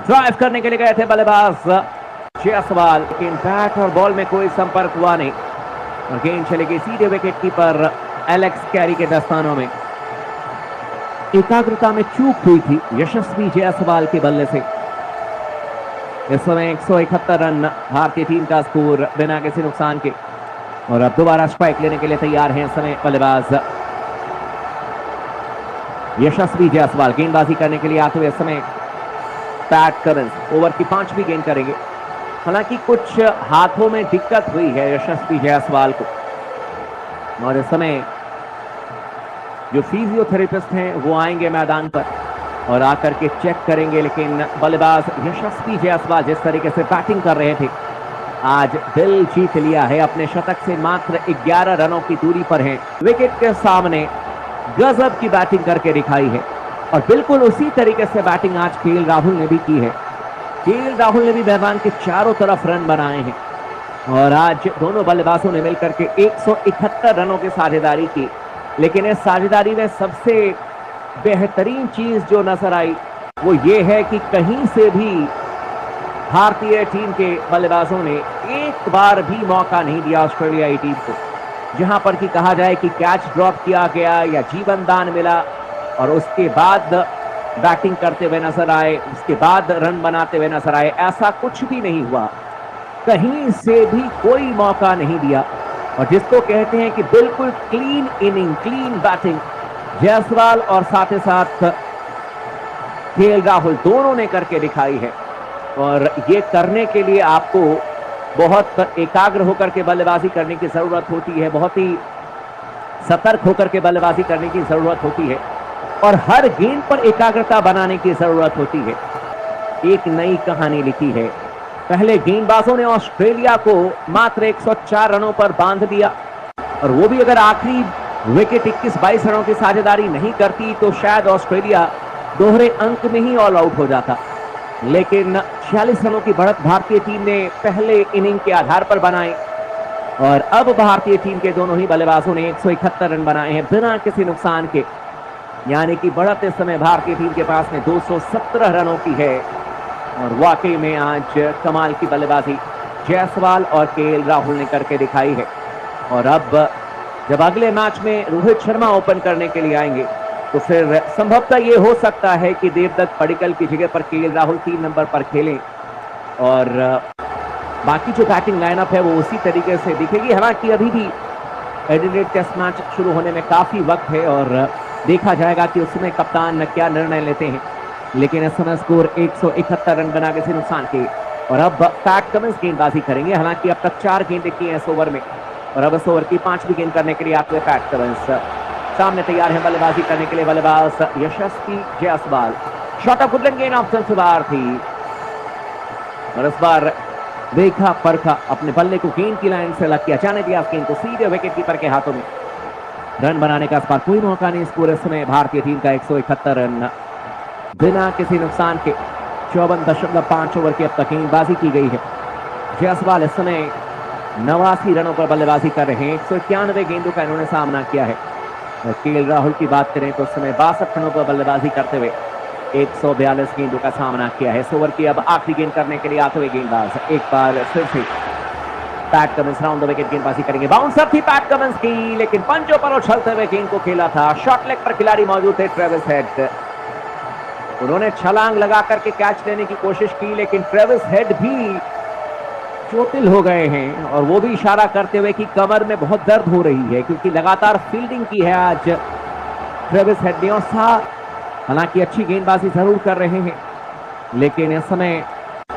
Drive करने के लिए गए थे बल्लेबाज जायसवाल, लेकिन बैट और बॉल में कोई संपर्क हुआ नहीं और गेंद चली गई सीधे विकेट कीपर एलेक्स कैरी के दस्तानों में। एकाग्रता में चूक हुई थी यशस्वी जायसवाल के बल्ले से। इस समय 171 रन भारतीय टीम का स्कोर बिना किसी नुकसान के। और अब दोबारा स्ट्राइक लेने के लिए तैयार हैं इस समय बल्लेबाज यशस्वी जायसवाल। गेंदबाजी करने के लिए आते हुए इस समय पैट कमिंस ओवर की 5वीं गेंद करेंगे। हालांकि कुछ हाथों में दिक्कत हुई है यशस्वी जायसवाल को और इस समय जो फिजियोथेरेपिस्ट हैं वो आएंगे मैदान पर और आकर के चेक करेंगे। लेकिन बल्लेबाज यशस्वी जायसवाल जिस तरीके से बैटिंग कर रहे थे, आज दिल जीत लिया है। अपने शतक से मात्र 11 रनों की दूरी पर हैं। विकेट के सामने गजब की बैटिंग करके दिखाई है और बिल्कुल उसी तरीके से बैटिंग आज केएल राहुल ने भी की है। केएल राहुल ने भी मैदान के चारों तरफ रन बनाए हैं और आज दोनों बल्लेबाजों ने मिलकर के 171 रनों की साझेदारी की। लेकिन इस साझेदारी में सबसे बेहतरीन चीज जो नजर आई वो ये है कि कहीं से भी भारतीय टीम के बल्लेबाजों ने एक बार भी मौका नहीं दिया ऑस्ट्रेलियाई टीम को, जहां पर कि कहा जाए कि कैच ड्रॉप किया गया या जीवन दान मिला और उसके बाद बैटिंग करते हुए नजर आए, उसके बाद रन बनाते हुए नजर आए। ऐसा कुछ भी नहीं हुआ, कहीं से भी कोई मौका नहीं दिया। और जिसको कहते हैं कि बिल्कुल clean inning, clean batting Jaiswal और साथ ही साथ केएल राहुल दोनों ने करके दिखाई है। और ये करने के लिए आपको बहुत एकाग्र होकर के बल्लेबाजी करने की जरूरत होती है, बहुत ही सतर्क होकर के बल्लेबाजी करने की जरूरत होती है और हर गेंद पर एकाग्रता बनाने की जरूरत होती है। एक नई कहानी लिखी है। पहले गेंदबाजों ने ऑस्ट्रेलिया को मात्र 104 रनों पर बांध दिया और वो भी अगर आखिरी विकेट 21-22 रनों की साझेदारी नहीं करती तो शायद ऑस्ट्रेलिया दोहरे अंक में ही ऑल आउट हो जाता। लेकिन 46 रनों की बढ़त भारतीय टीम ने पहले इनिंग के आधार पर बनाए और अब भारतीय टीम के दोनों ही बल्लेबाजों ने 171 रन बनाए हैं बिना किसी नुकसान के। यानी कि बढ़त इस समय भारतीय टीम के पास में 217 रनों की है और वाकई में आज कमाल की बल्लेबाजी जायसवाल और केएल राहुल ने करके दिखाई है। और अब जब अगले मैच में रोहित शर्मा ओपन करने के लिए आएंगे तो फिर संभवतः ये हो सकता है कि देवदत्त पडिक्कल की जगह पर केएल राहुल 3 नंबर पर खेलें और बाकी जो बैटिंग लाइनअप है वो उसी तरीके से दिखेगी। हालांकि अभी भी एडिलेड टेस्ट मैच शुरू होने में काफी वक्त है और देखा जाएगा कि उसमें कप्तान क्या निर्णय लेते हैं। लेकिन इस समय स्कोर 171 रन बना किसी नुकसान के। और अब पैट कमिंस गेंदबाजी करेंगे। हालांकि अब तक 4 गेंदें की हैं इस ओवर में और अब इस ओवर की 5वीं गेंद करने के लिए आते हुए पैट कमिंस सामने तैयार है बल्लेबाजी करने के लिए बल्लेबाज यशस्वी जायसवाल। शॉट ऑफ गुडलैंड गेंद ऑप्शन से बाहर थी और इस बार देखा परखा अपने बल्ले को गेंद की लाइन से लग के जाने दिया गेंद को सीधे विकेट कीपर के हाथों में। रन बनाने का इस बार कोई मौका नहीं। इस पूरे समय भारतीय टीम का 171 रन बिना किसी नुकसान के। 54.5 ओवर की अब तक गेंदबाजी की गई है। जायसवाल इस समय 89 रनों पर बल्लेबाजी कर रहे हैं। 191 गेंदों का इन्होंने सामना किया है। और केएल राहुल की बात करें तो उस समय 62 रनों पर बल्लेबाजी करते हुए 142 गेंदों का सामना किया है। इस ओवर की अब आखिरी गेंद करने के लिए आते हुए गेंदबाज एक बार फिर से PAT Cummins round the wicket गेंदबाजी करेंगे। बाउंसर थी पैट कमिंस की, लेकिन पंचों पर उछलते हुए गेंद को खेला था। शॉर्ट लेग पर खिलाड़ी मौजूद थे ट्रेविस हेड। उन्होंने छलांग लगा करके कैच लेने की कोशिश की, लेकिन ट्रेविस हेड भी चोटिल हो गए हैं और वो भी इशारा करते हुए कि कमर में बहुत दर्द हो रही है क्योंकि लगातार फील्डिंग की है आज ट्रेविस हेड ने। और हालांकि अच्छी गेंदबाजी जरूर कर रहे हैं, लेकिन इस समय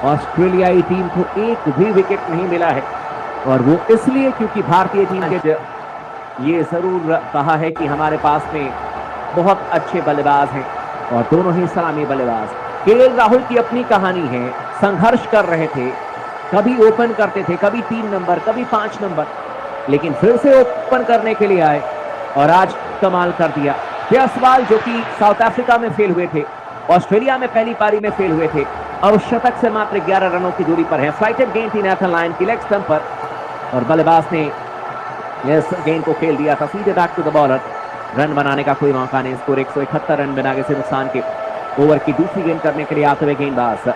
ऑस्ट्रेलियाई टीम को एक भी विकेट नहीं मिला है और वो इसलिए क्योंकि भारतीय टीम के ये जरूर कहा है कि हमारे पास में बहुत अच्छे बल्लेबाज हैं और दोनों ही सलामी बल्लेबाज। केएल राहुल की अपनी कहानी है, संघर्ष कर रहे थे, कभी ओपन करते थे, कभी 3 नंबर, कभी 5 नंबर, लेकिन फिर से ओपन करने के लिए आए और आज कमाल कर दिया। जायसवाल जो कि साउथ अफ्रीका में फेल हुए थे, ऑस्ट्रेलिया में पहली पारी में फेल हुए थे, अब शतक से मात्र 11 रनों की दूरी पर है। फ्लाइटेड गेंद थी नेथन लायन की लेग स्टंप पर और बल्लेबाज ने इस गेंद को खेल दिया था सीधे back to the bowler. Run बनाने का कोई मौका नहीं। स्कोर 171 रन बिना किसी नुकसान के। ओवर की दूसरी गेंद करने के लिए आते हुए गेंदबाज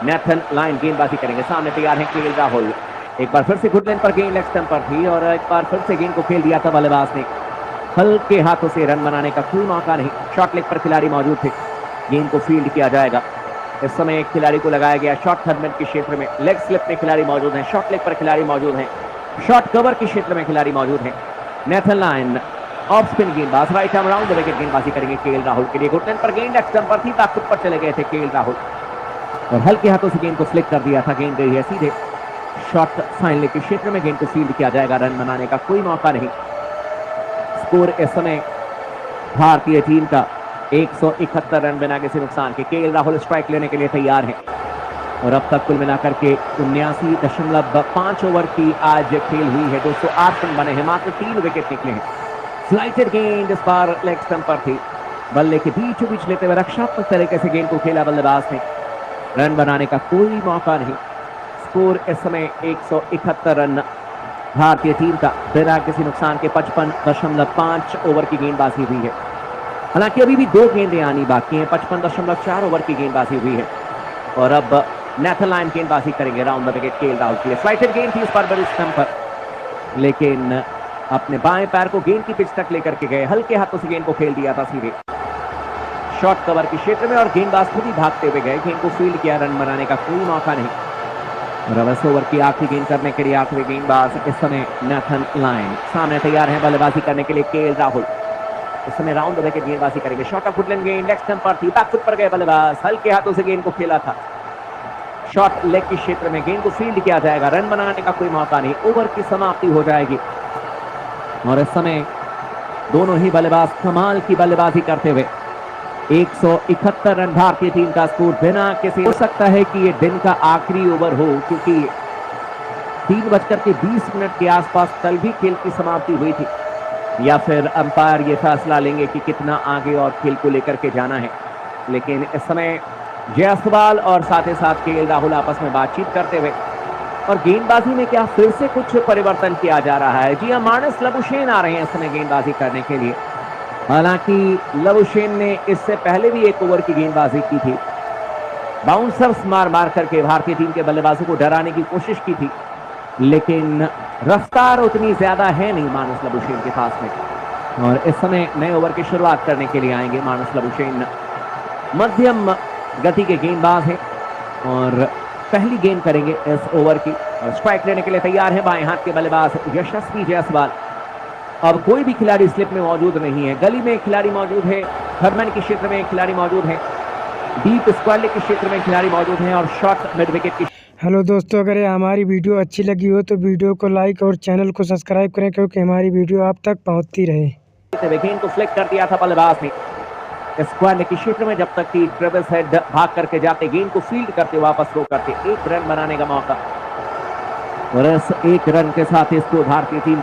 नेथन लाइन गेंदबाजी करेंगे, सामने तैयार है केएल राहुल। एक बार फिर से गुड लाइन पर गेंद लेग स्टंप पर थी और एक बार फिर से गेंद को खेल दिया था बल्लेबाज ने। हल्के हाथों से रन बनाने का कोई मौका नहीं। शॉर्ट लेग पर खिलाड़ी मौजूद थे, गेंद को फील्ड किया जाएगा। इस समय एक खिलाड़ी को लगाया गया शॉर्ट थर्डमैन के क्षेत्र में। लेग स्लिप में खिलाड़ी मौजूद हैं, शॉर्ट लेग पर खिलाड़ी मौजूद हैं, शॉर्ट कवर के क्षेत्र में खिलाड़ी मौजूद हैं। नेथन लाइन ऑफ स्पिन गेंदबाज, right arm round the wicket गेंदबाजी करेंगे केएल राहुल के लिए। गुड लाइन पर गेंद लेग स्टंप पर थी, बैकफुट पर चले गए थे केएल राहुल और हल्के हाथों से गेंद को फ्लिक कर दिया था। गेंद गई है सीधे शॉर्ट फाइन लेग के क्षेत्र में, गेंद को फील्ड किया जाएगा। रन बनाने का कोई मौका नहीं। स्कोर इस समय भारतीय टीम का 171 रन बिना किसी नुकसान के। केएल राहुल स्ट्राइक लेने के लिए तैयार है और अब तक कुल मिलाकर के 79.5 ओवर की आज खेल हुई है। 208 रन बने हैं, मात्र 3 विकेट निकले हैं। स्लाइटेड गेंद इस बार लेग स्टंप पर थी, बल्ले के बीचों बीच लेते हुए रक्षात्मक तरीके से गेंद को खेला बल्लेबाज ने। रन बनाने का कोई मौका नहीं। स्कोर इस समय 171 रन भारतीय टीम का बिना किसी नुकसान के। 55.5 ओवर की गेंदबाजी हुई है। हालांकि अभी भी 2 गेंदें आनी बाकी हैं। 55.4 ओवर की गेंदबाजी हुई है और अब नेथन लाइन गेंदबाजी करेंगे round the wicket KL Rahul के लिए। स्लाइटेड गेंद थी इस पर बड़ी स्टंप पर, लेकिन अपने बाएं पैर को गेंद की पिच तक लेकर के गए, हल्के हाथों से गेंद को खेल दिया था सीधे शॉर्ट कवर के क्षेत्र में और गेंदबाज खुद ही भागते हुए गए। गेंद को फील्ड किया, रन बनाने का कोई मौका नहीं। और इस ओवर की आखिरी गेंद करने के लिए 8वें गेंदबाज इस समय नेथन लाइन। सामने तैयार है बल्लेबाजी करने के लिए केएल राहुल। इस समय राउंड द विकेट गेंदबाजी करेंगे। शॉर्ट ऑफ गुड लाइन गेंद लेग स्टंप पर थी, बैकफुट पर गए बल्लेबाज, हल्के हाथों से गेंद को खेला था शॉर्ट लेग के क्षेत्र में। गेंद को फील्ड किया जाएगा, रन बनाने का कोई मौका नहीं। ओवर की समाप्ति हो जाएगी और इस समय दोनों ही बल्लेबाज कमाल की बल्लेबाजी करते हुए 171 रन भारतीय टीम का स्कोर बिना किसी। हो सकता है कि ये दिन का आखिरी ओवर हो, क्योंकि 3:20 के आसपास कल भी खेल की समाप्ति हुई थी, या फिर अंपायर ये फैसला लेंगे कि कितना आगे और खेल को लेकर के जाना है। लेकिन इस समय जायसवाल और साथ ही साथ केएल राहुल आपस में बातचीत करते हुए और गेंदबाजी में क्या फिर से कुछ परिवर्तन किया जा रहा है। जी हाँ, मानस लबुशेन आ रहे हैं इस समय गेंदबाजी करने के लिए। हालांकि लबुशेन ने इससे पहले भी 1 ओवर की गेंदबाजी की थी, बाउंसर्स मार मार करके भारतीय टीम के बल्लेबाजों को डराने की कोशिश की थी, लेकिन रफ्तार उतनी ज्यादा है नहीं मानस लबुशेन के पास में। और इस समय नए ओवर की शुरुआत करने के लिए आएंगे मानस लबुशेन। मध्यम गति के गेंदबाज हैं और पहली गेंद करेंगे इस ओवर की। और स्ट्राइक लेने के लिए तैयार है बाएं हाथ के बल्लेबाज यशस्वी जायसवाल। अब कोई भी खिलाड़ी स्लिप में मौजूद नहीं है। गली में खिलाड़ी मौजूद है, थर्डमैन के क्षेत्र में खिलाड़ी मौजूद है, डीप स्क्वायर लेग के क्षेत्र में खिलाड़ी मौजूद हैं और शॉर्ट मिड विकेट की। हेलो दोस्तों, अगर ये हमारी वीडियो अच्छी लगी हो तो वीडियो को लाइक और चैनल को सब्सक्राइब करें, क्योंकि हमारी वीडियो आप तक पहुंचती रहे। गेंद को फ्लिक कर दिया था बल्लेबाज ने स्क्वायर लेग के क्षेत्र में, जब तक कि ट्रेविस हेड भाग करके जाते, गेंद को फील्ड करते वापस थ्रो करते। 1 रन बनाने का मौका और इस 1 रन के साथ इसको भारतीय टीम